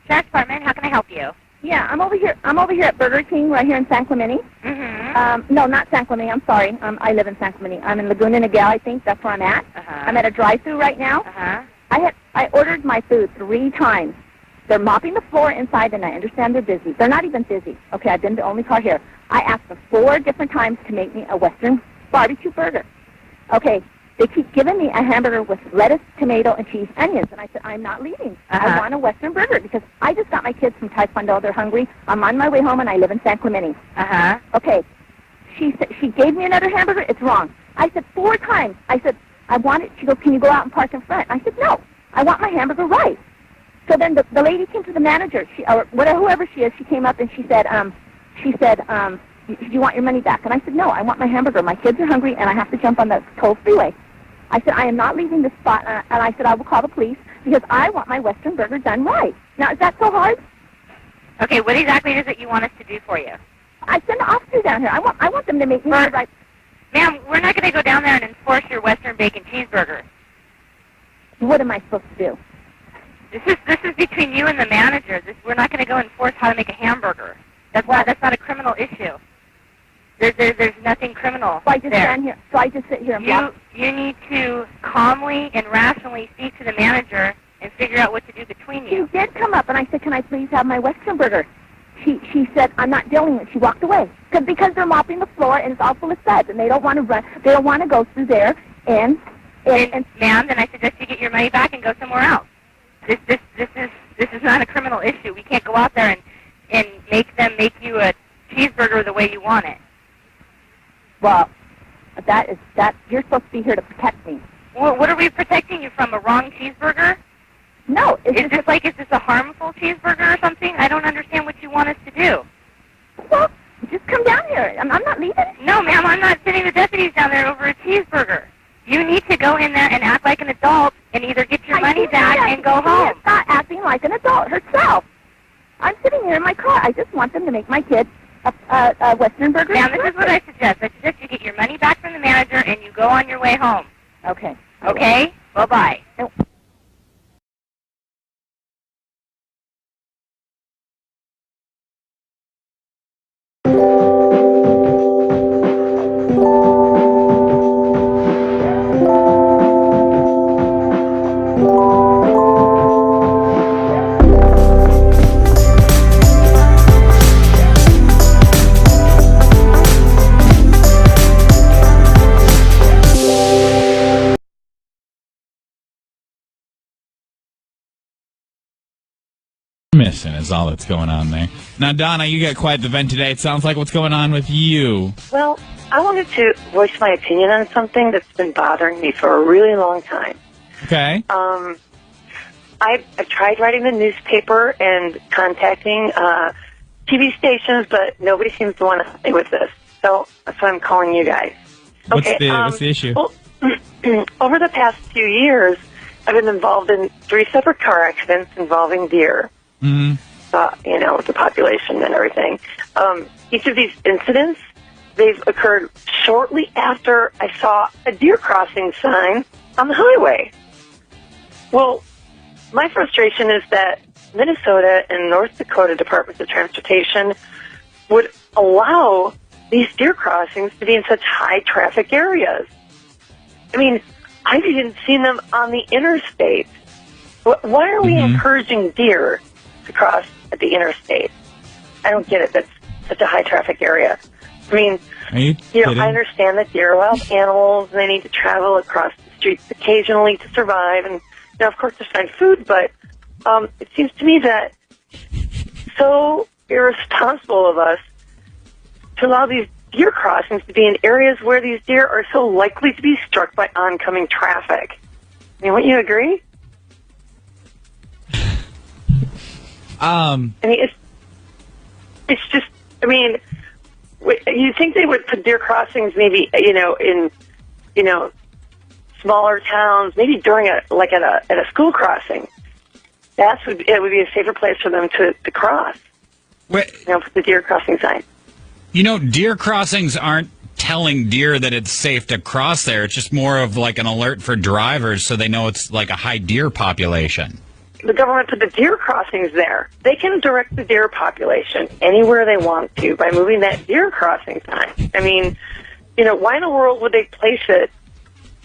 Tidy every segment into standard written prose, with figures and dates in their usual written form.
Staff Department. How can I help you? Yeah, I'm over here. I'm over here at Burger King right here in San Clemente. No, not San Clemente. I'm sorry. I live in San Clemente. I'm in Laguna Niguel, I think. That's where I'm at. I'm at a drive-thru right now. I ordered my food 3 times. They're mopping the floor inside, and I understand they're busy. They're not even busy. Okay, I've been the only car here. I asked them 4 different times to make me a Western barbecue burger. Okay, they keep giving me a hamburger with lettuce, tomato, and cheese, onions. And I said, I'm not leaving. I want a Western burger because I just got my kids from Taekwondo. They're hungry. I'm on my way home, and I live in San Clemente. Okay, she gave me another hamburger. It's wrong. I said 4 times. I said, I want it. She goes, can you go out and park in front? I said, no. I want my hamburger right. So then the lady came to the manager, or whoever she is. She came up and she said, do you want your money back? And I said, no, I want my hamburger. My kids are hungry, and I have to jump on the toll freeway. I said, I am not leaving this spot, and I said, I will call the police because I want my Western burger done right. Now, is that so hard? Okay, what exactly is it you want us to do for you? I send the officer down here. I want them to make me the right. Ma'am, we're not going to go down there and enforce your Western bacon cheeseburger. What am I supposed to do? This is between you and the manager. We're not going to go enforce how to make a hamburger. That's not a criminal issue. There's nothing criminal. So I just stand here. So I just sit here and block. You need to calmly and rationally speak to the manager and figure out what to do between you. She did come up, and I said, can I please have my Western burger? She said, I'm not dealing with it. She walked away. Because they're mopping the floor, and it's all full of suds, and they don't want to run. They don't want to go through there. And ma'am, then I suggest you get your money back and go somewhere else. This is not a criminal issue. We can't go out there and make them make you a cheeseburger the way you want it. Well, you're supposed to be here to protect me. Well, what are we protecting you from? A wrong cheeseburger? No. Is this a harmful cheeseburger or something? I don't understand what you want us to do. Well, just come down here. I'm not leaving. No, ma'am, I'm not sending the deputies down there over a cheeseburger. You need to go in there and act like an adult and either get your money back and go home. She's not acting like an adult herself. I'm sitting here in my car. I just want them to make my kid a Western burger. Ma'am, this is what I suggest. I suggest you get your money back from the manager and you go on your way home. Okay. Okay? Bye-bye. Missing is all that's going on there. Now, Donna, you got quite the vent today. It sounds like what's going on with you. Well, I wanted to voice my opinion on something that's been bothering me for a really long time. Okay. I've tried writing the newspaper and contacting TV stations, but nobody seems to want to help me with this. So that's why I'm calling you guys. What's the issue? Well, over the past few years, I've been involved in 3 separate car accidents involving deer. Mm-hmm. With the population and everything. Each of these incidents, they've occurred shortly after I saw a deer crossing sign on the highway. Well, my frustration is that Minnesota and North Dakota Departments of Transportation would allow these deer crossings to be in such high traffic areas. I mean, I've even seen them on the interstate. Why are we encouraging deer to cross at the interstate? I don't get it. That's such a high traffic area. I mean, I understand that deer are wild animals and they need to travel across the streets occasionally to survive. And, of course, to find food. But it seems to me that so irresponsible of us to allow these deer crossings to be in areas where these deer are so likely to be struck by oncoming traffic. I mean, wouldn't you agree? I mean, it's just, I mean, you think they would put deer crossings maybe, in, smaller towns, maybe during at a school crossing. It would be a safer place for them to cross. Wait. Put the deer crossing sign. Deer crossings aren't telling deer that it's safe to cross there. It's just more of like an alert for drivers so they know it's like a high deer population. the government put the deer crossings there. They can direct the deer population anywhere they want to by moving that deer crossing sign. I mean, why in the world would they place it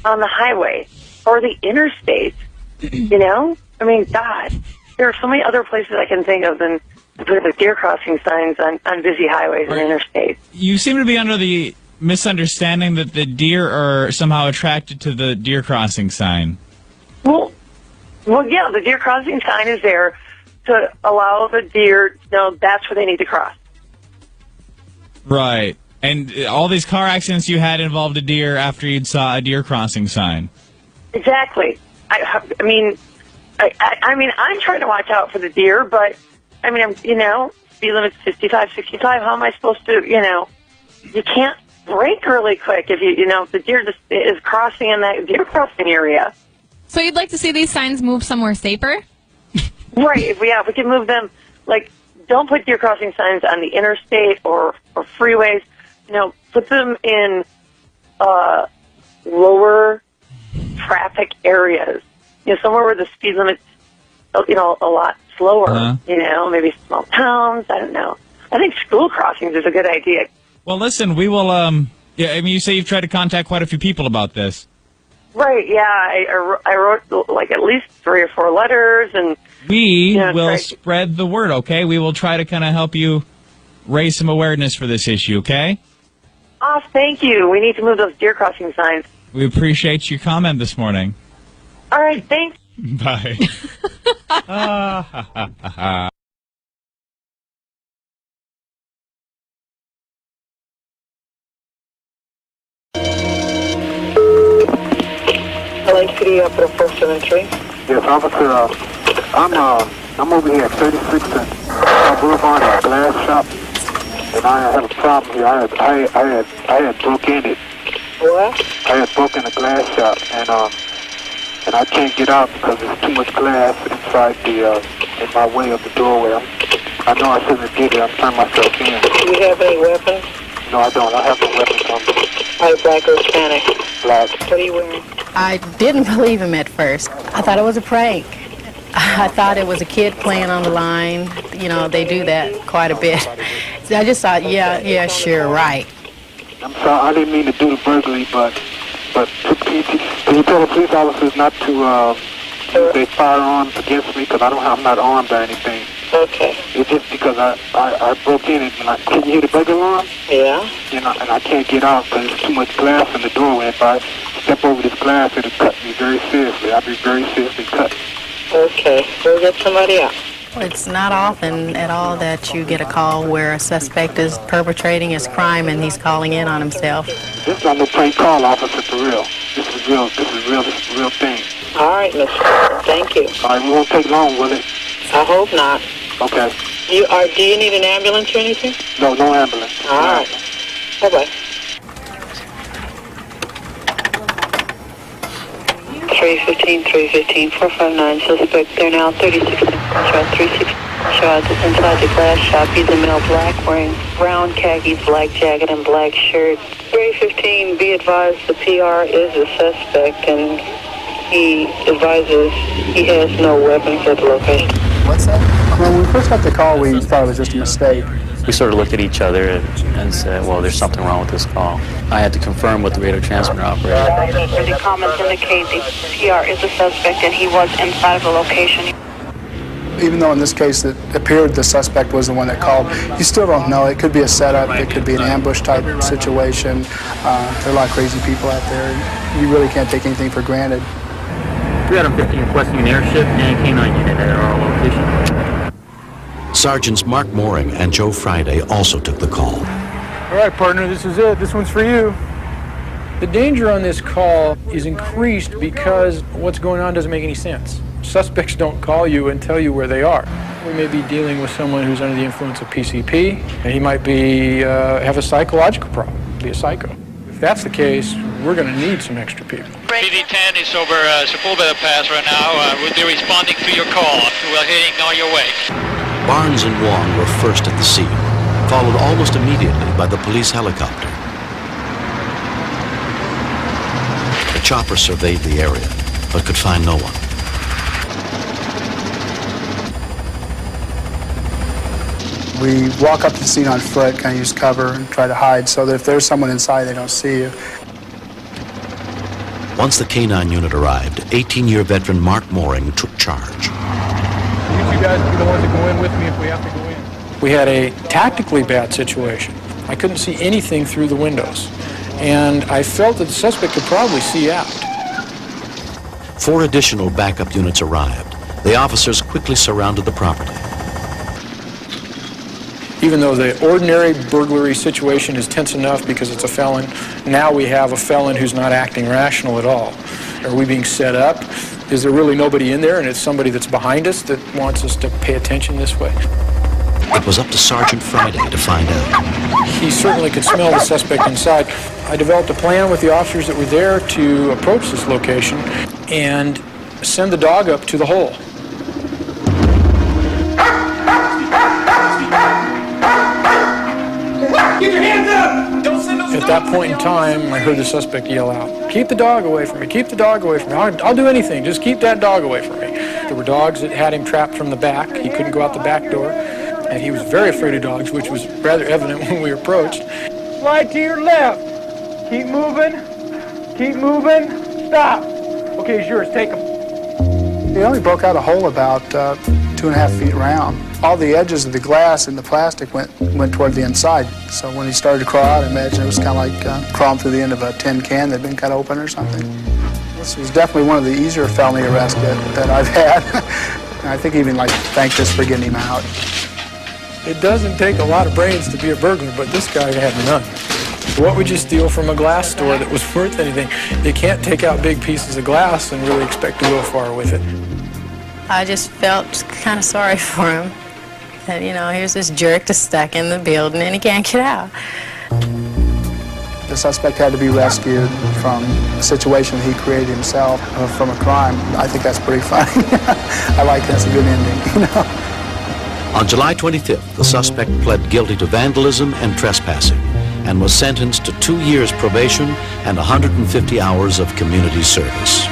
on the highway or the interstate? I mean, God, there are so many other places I can think of than to put the deer crossing signs on busy highways and interstates. You seem to be under the misunderstanding that the deer are somehow attracted to the deer crossing sign. Well, yeah, the deer crossing sign is there to allow the deer to know that's where they need to cross. Right. And all these car accidents you had involved a deer after you saw a deer crossing sign. Exactly. I mean, I'm trying to watch out for the deer, but I mean, speed limit's 55, 65. How am I supposed to, you can't brake really quick if if the deer just is crossing in that deer crossing area. So you'd like to see these signs move somewhere safer? Right. If we can move them, like, don't put deer crossing signs on the interstate or freeways. Put them in lower traffic areas. Somewhere where the speed limit's a lot slower. Maybe small towns. I don't know. I think school crossings is a good idea. Well, listen, we will. You say you've tried to contact quite a few people about this. Right, yeah. I wrote like at least 3 or 4 letters, and we will spread the word. Okay, we will try to kind of help you raise some awareness for this issue. Okay. Oh, thank you. We need to move those deer crossing signs. We appreciate your comment this morning. All right, thanks. Bye. LAPD up at 473. Yes, officer. I'm over here at 36th and Boulevard at a glass shop, and I have a problem here. I had broke in it. What? I had broken a glass shop, and I can't get out because there's too much glass inside in my way of the doorway. I know I shouldn't have did it. I'm turning myself in. Do you have any weapons? No, I don't. I have no weapons on me. Are you black or Hispanic? Black. What are you wearing? I didn't believe him at first. I thought it was a prank. I thought it was a kid playing on the line. They do that quite a bit. So I just thought, yeah, sure, right. I'm sorry. I didn't mean to do the burglary, but can you tell the police officers not to use their firearms against me because I'm not armed or anything. Okay. It's just because I broke in and can you hear the burglar alarm? Yeah. And I can't get out because there's too much glass in the doorway. If I step over this glass, it'll cut me very seriously. I'll be very seriously cut. Okay. We'll get somebody out. It's not often at all that you get a call where a suspect is perpetrating his crime and he's calling in on himself. This is not no prank call, officer, for real. This is real. This is a real thing. All right, mister. Thank you. All right, we won't take long, will it? I hope not. Okay. Do you need an ambulance or anything? No ambulance. All right. Bye-bye. 315, 459, suspect there now, 36 shot, 36 shots inside the glass shop. He's in male black, wearing brown khakis, black jacket, and black shirt. 315, be advised the PR is a suspect, and he advises he has no weapons at the location. What's that? When we first got the call, we thought it was just a mistake. We sort of looked at each other and said, well, there's something wrong with this call. I had to confirm with the radio transmitter operator. The comments indicate the PR is a suspect and he was inside of a location. Even though in this case it appeared the suspect was the one that called, you still don't know. It could be a setup. It could be an ambush type situation. There are a lot of crazy people out there. You really can't take anything for granted. 315 requesting an airship and a K-9 unit at our location. Sergeants Mark Mooring and Joe Friday also took the call. All right, partner, this is it. This one's for you. The danger on this call is increased because what's going on doesn't make any sense. Suspects don't call you and tell you where they are. We may be dealing with someone who's under the influence of PCP, and he might be have a psychological problem, be a psycho. If that's the case, we're going to need some extra people. PD-10 is over Sepulveda Pass right now. We'll be responding to your call. We're heading on your way. Barnes and Wong were first at the scene, followed almost immediately by the police helicopter. The chopper surveyed the area, but could find no one. We walk up to the scene on foot, kind of use cover and try to hide so that if there's someone inside, they don't see you. Once the K-9 unit arrived, 18-year veteran Mark Mooring took charge. You guys be the ones that go in with me if we have to go in. We had a tactically bad situation. I couldn't see anything through the windows, and I felt that the suspect could probably see out. 4 additional backup units arrived. The officers quickly surrounded the property. Even though the ordinary burglary situation is tense enough because it's a felon, now we have a felon who's not acting rational at all. Are we being set up? Is there really nobody in there and it's somebody that's behind us that wants us to pay attention this way? It was up to Sergeant Friday to find out. He certainly could smell the suspect inside. I developed a plan with the officers that were there to approach this location and send the dog up to the hole. Get your hands up! Don't send those. At that point in time, I heard the suspect yell out, "Keep the dog away from me, keep the dog away from me. I'll do anything, just keep that dog away from me." There were dogs that had him trapped from the back. He couldn't go out the back door, and he was very afraid of dogs, which was rather evident when we approached. Slide to your left. Keep moving. Keep moving. Stop. Okay, it's yours. Take him. He only broke out a hole about 2.5 feet round. All the edges of the glass and the plastic went toward the inside. So when he started to crawl out, I imagine it was kind of like crawling through the end of a tin can that had been cut open or something. This was definitely one of the easier felony arrests that I've had. And I think even thanked us for getting him out. It doesn't take a lot of brains to be a burglar, but this guy had none. What would you steal from a glass store that was worth anything? You can't take out big pieces of glass and really expect to go far with it. I just felt kind of sorry for him. That, here's this jerk that's stuck in the building and he can't get out. The suspect had to be rescued from a situation he created himself from a crime. I think that's pretty funny. I like that's a good ending, On July 25th, the suspect pled guilty to vandalism and trespassing and was sentenced to 2 years probation and 150 hours of community service.